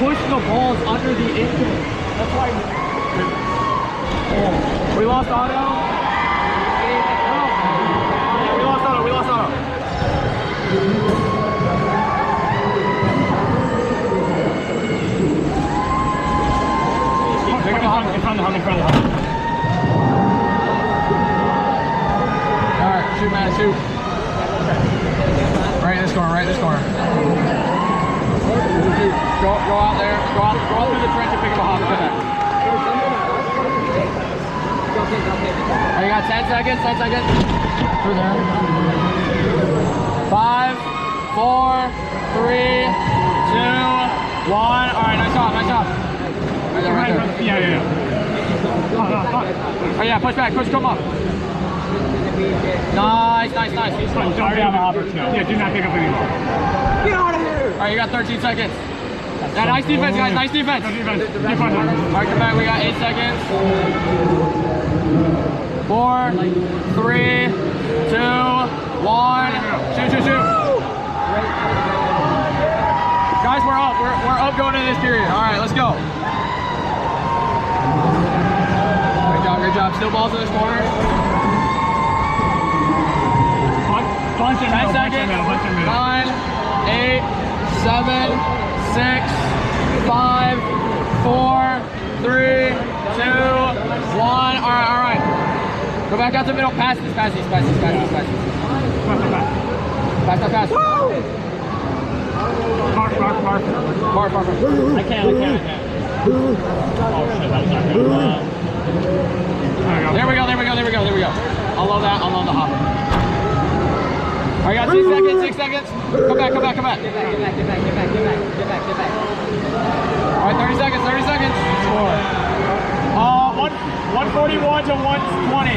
push the balls under the intake. That's why. We lost Otto. We lost Otto. We lost Otto. In front of the hum, in front of the hum. Alright, shoot, Matt, shoot. Right in this corner, right in this corner. Go out there, go out through the trench and pick up a hop and come back. Alright, you got 10 seconds, 10 seconds. Through there. 5, 4, 3, 2, 1. Alright, nice job, nice job. Right there, right there. Yeah. Oh yeah, push back, push, come up. Nice. Don't already have a hopper too. Yeah, do not pick up anymore. Get out of here! Alright, you got 13 seconds. Yeah, nice defense, guys, nice defense. Alright, come back, we got 8 seconds. 4, 3, 2, 1. Shoot. Guys, we're up. We're up going into this period. Alright, let's go. Great job. Still balls in this corner. 10 seconds. 9, 8, 7, 6, 5, 4, 3, 2, 1. Alright. Go back out to the middle. Pass these. Pass. Mark. I can't. Oh shit, that was not good. There we go. I love that. I love the hopper. All right, got 6 seconds. Come back. Get back. All right, 30 seconds. Score. 141 to 120.